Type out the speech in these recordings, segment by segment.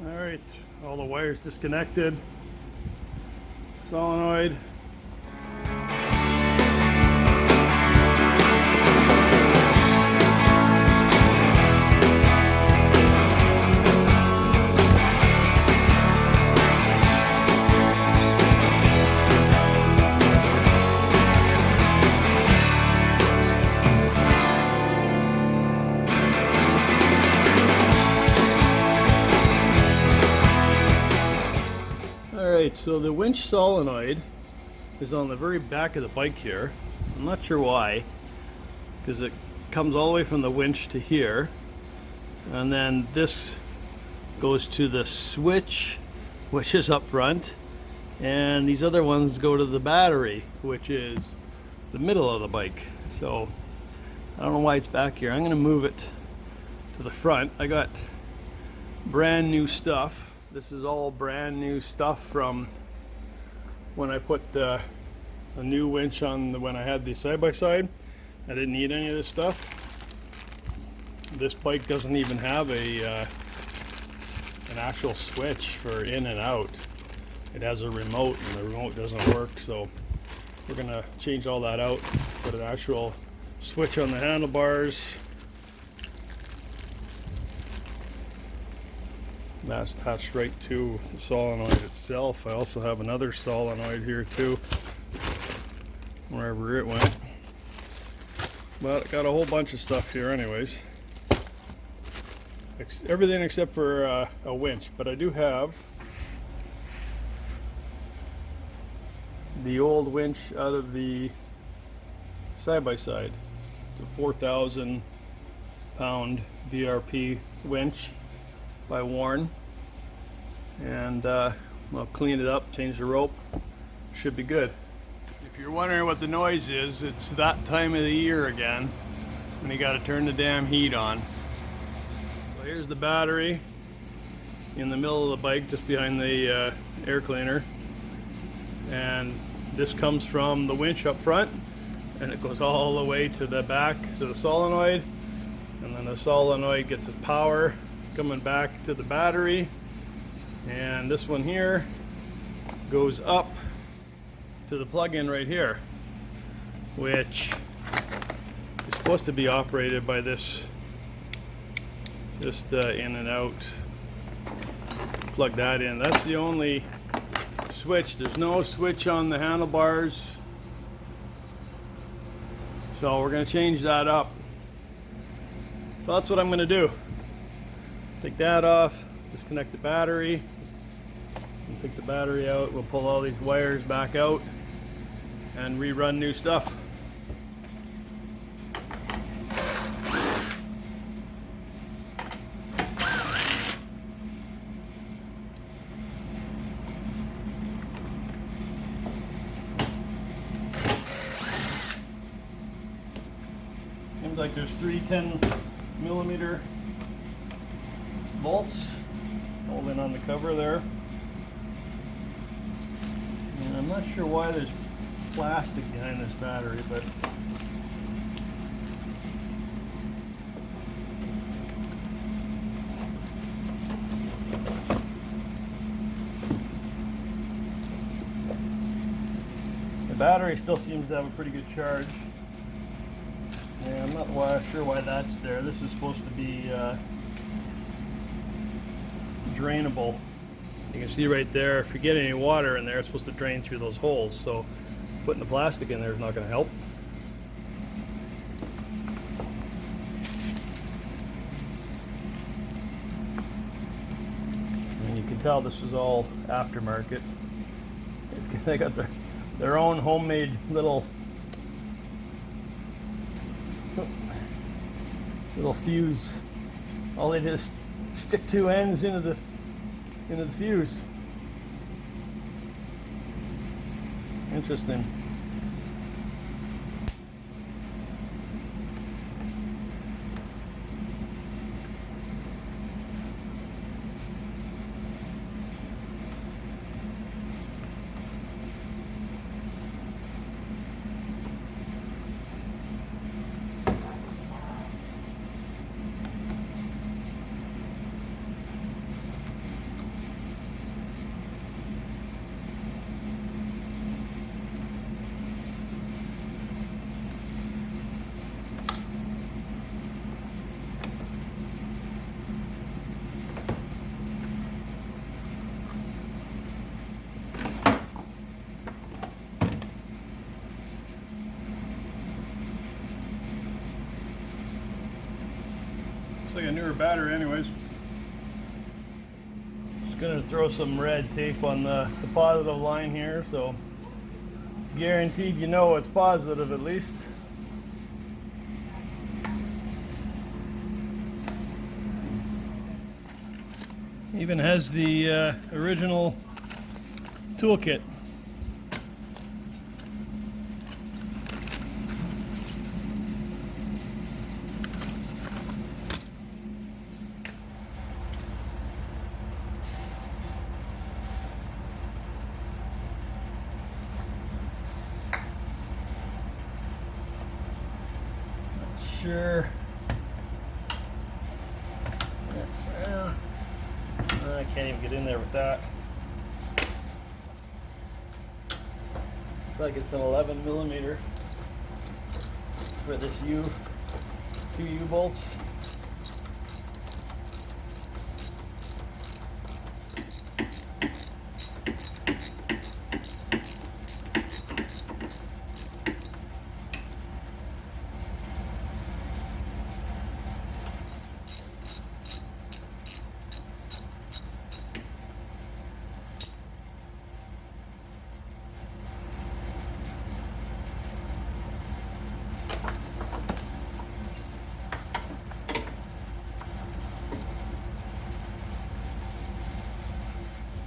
Alright, all the wires disconnected. Solenoid. Alright, so the winch solenoid is on the very back of the bike here. I'm not sure why, because it comes all the way from the winch to here, and then this goes to the switch, which is up front, and these other ones go to the battery, which is the middle of the bike. So I don't know why it's back here. I'm going to move it to the front. I got brand new stuff. This is all brand new stuff from when I put a new winch on when I had the side-by-side. I didn't need any of this stuff. This bike doesn't even have an actual switch for in and out. It has a remote, and the remote doesn't work, so we're gonna change all that out, put an actual switch on the handlebars. That's attached right to the solenoid itself. I also have another solenoid here too, wherever it went. But I got a whole bunch of stuff here anyways. Everything except for a winch. But I do have the old winch out of the side-by-side. It's a 4,000 pound BRP winch by Warren, and I'll clean it up, change the rope, should be good. If you're wondering what the noise is, it's that time of the year again when you got to turn the damn heat on. So here's the battery in the middle of the bike, just behind the air cleaner, and this comes from the winch up front, and it goes all the way to the back to the solenoid, and then the solenoid gets its power coming back to the battery, and this one here goes up to the plug-in right here, which is supposed to be operated by this just in and out. Plug that in. That's the only switch. There's no switch on the handlebars, so we're going to change that up. So that's what I'm going to do. Take that off, disconnect the battery, and take the battery out. We'll pull all these wires back out and rerun new stuff. Seems like there's 3 10mm bolts holding on the cover there, and I'm not sure why there's plastic behind this battery, but the battery still seems to have a pretty good charge. Yeah, I'm not sure why that's there. This is supposed to be drainable. You can see right there, if you get any water in there, it's supposed to drain through those holes, so putting the plastic in there is not going to help. And you can tell this is all aftermarket. They got their own homemade little fuse. All they did is stick 2 ends into the fuse. Interesting. Looks like a newer battery anyways. Just gonna throw some red tape on the positive line here, so it's guaranteed you know it's positive at least. Even has the original toolkit. Sure. Yeah. I can't even get in there with that. Looks like it's an 11 millimeter for this two U-bolts.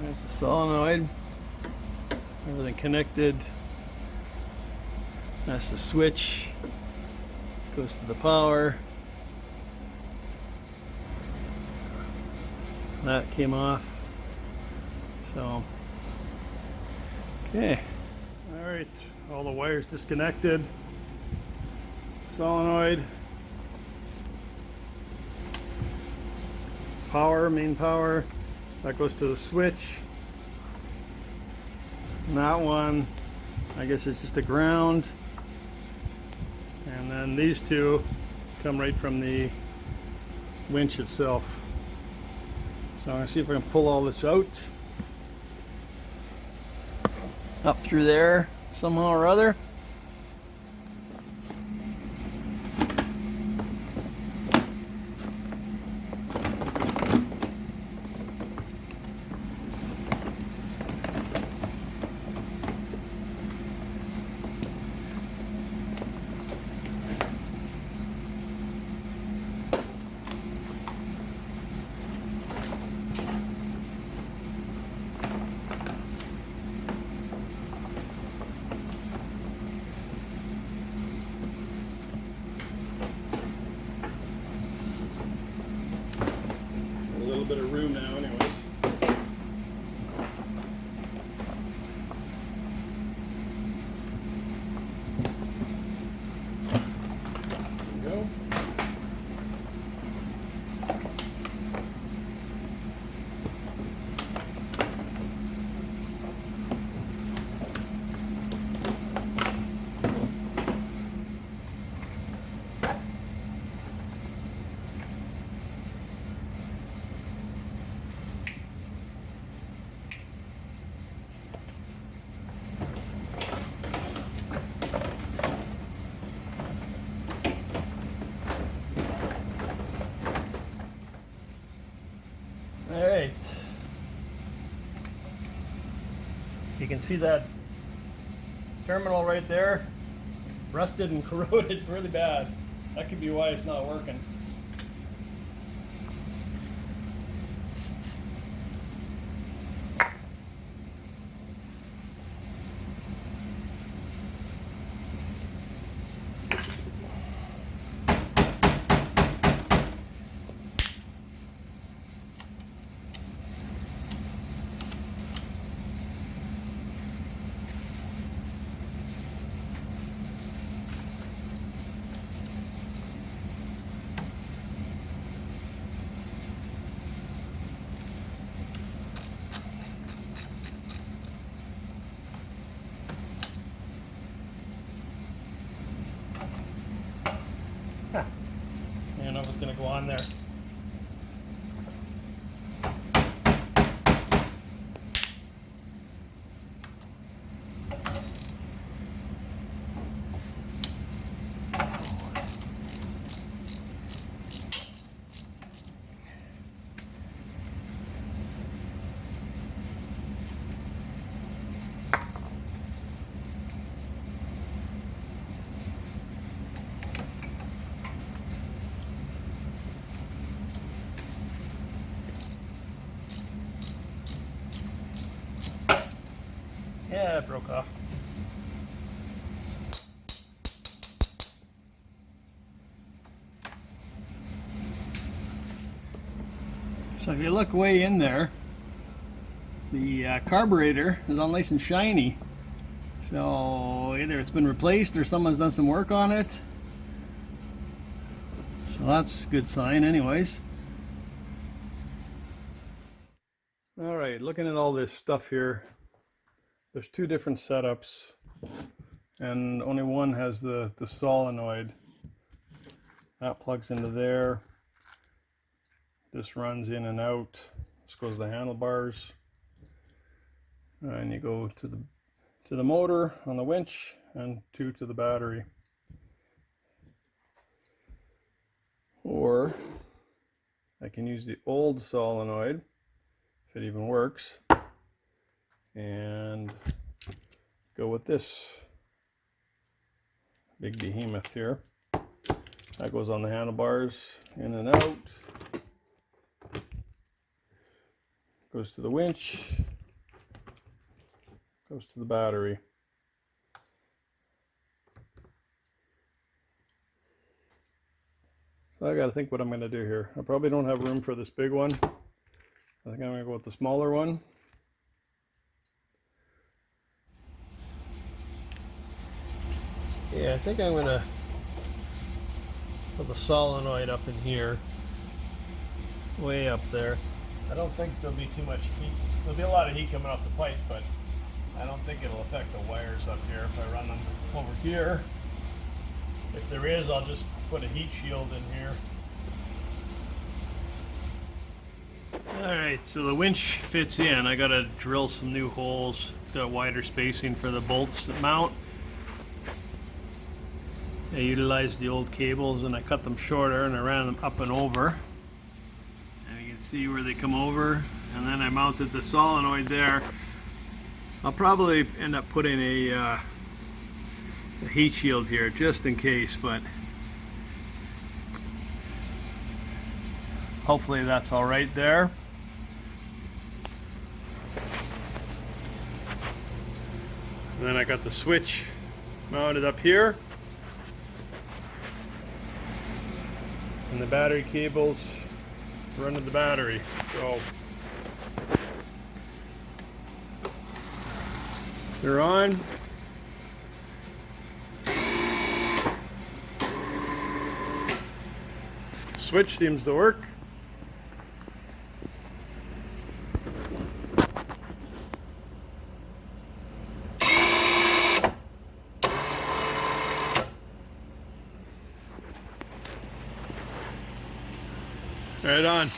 There's the solenoid, everything connected. That's the switch, goes to the power. That came off, so okay. All right, all the wires disconnected. Solenoid, power, main power. That goes to the switch. And that one, I guess it's just a ground. And then these two come right from the winch itself. So I'm gonna see if I can pull all this out. Up through there somehow or other. A little bit of room now anyways. There we go. All right. You can see that terminal right there, rusted and corroded really bad. That could be why it's not working. Yeah, it broke off. So if you look way in there, the carburetor is all nice and shiny. So either it's been replaced or someone's done some work on it. So that's a good sign anyways. All right, looking at all this stuff here, there's two different setups and only one has the solenoid. That plugs into there. This runs in and out. This goes to the handlebars. And you go to the motor on the winch and two to the battery. Or I can use the old solenoid, if it even works, and go with this big behemoth here. That goes on the handlebars, in and out. Goes to the winch, goes to the battery. So I gotta think what I'm gonna do here. I probably don't have room for this big one. I think I'm gonna go with the smaller one. Yeah, I think I'm gonna put the solenoid up in here, way up there. I don't think there'll be too much heat. There'll be a lot of heat coming off the pipe, but I don't think it'll affect the wires up here if I run them over here. If there is, I'll just put a heat shield in here. Alright, so the winch fits in. I gotta drill some new holes. It's got wider spacing for the bolts that mount. I utilized the old cables and I cut them shorter and I ran them up and over. And you can see where they come over. And then I mounted the solenoid there. I'll probably end up putting a heat shield here just in case, but hopefully that's all right there. And then I got the switch mounted up here. And the battery cables running the battery. So they're on. Switch seems to work. Right on.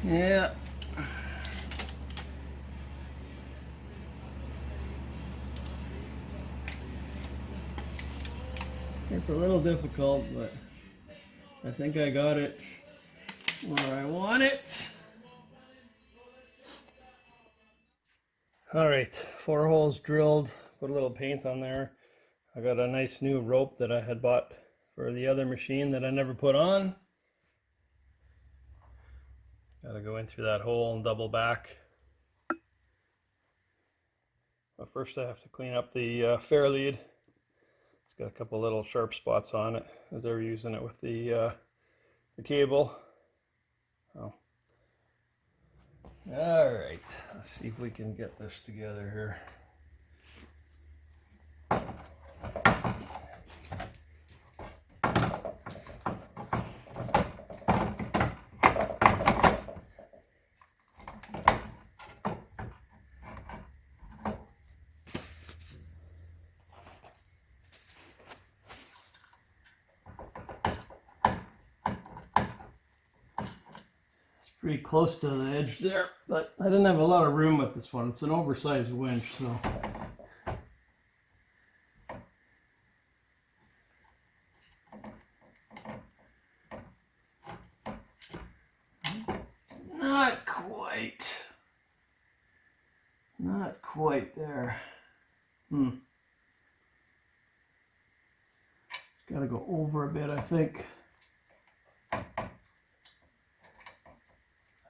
Yeah. It's a little difficult, but I think I got it where I want it. All right, 4 holes drilled, put a little paint on there. I got a nice new rope that I had bought for the other machine that I never put on. Gotta go in through that hole and double back. But first I have to clean up the fair lead. It's got a couple little sharp spots on it as they were using it with the cable. Oh. All right, let's see if we can get this together here. Pretty close to the edge there, but I didn't have a lot of room with this one. It's an oversized winch, so. Not quite there. Gotta go over a bit, I think. I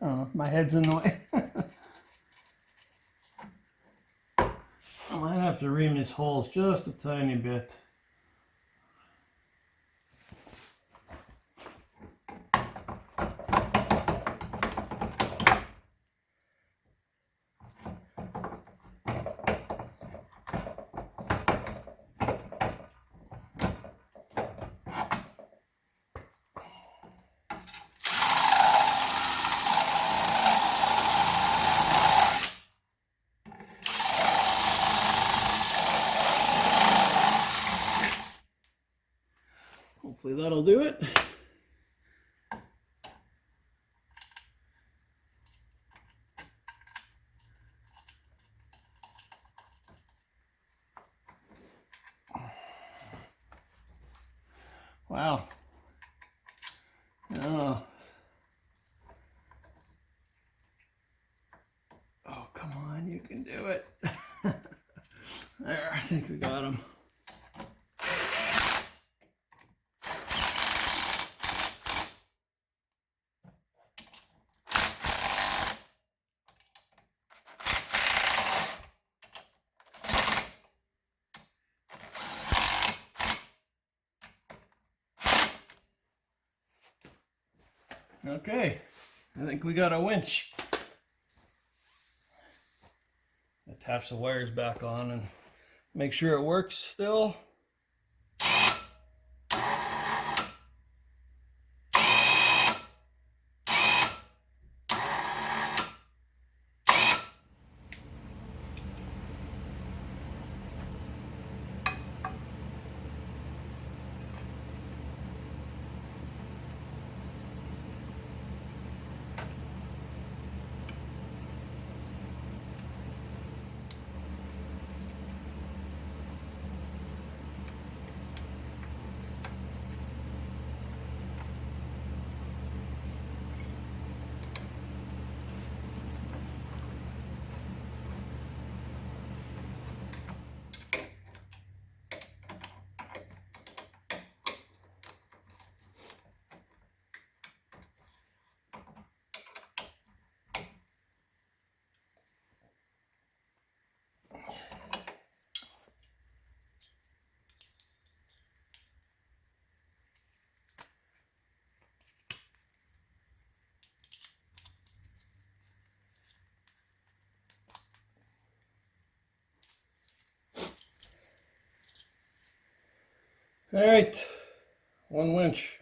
don't know if my head's in the way. I might have to ream these holes just a tiny bit. Hopefully that'll do it. Wow. Oh. Oh, come on, you can do it. There, I think we got him. Okay, I think we got a winch. Attach the wires back on and make sure it works still. All right, one winch.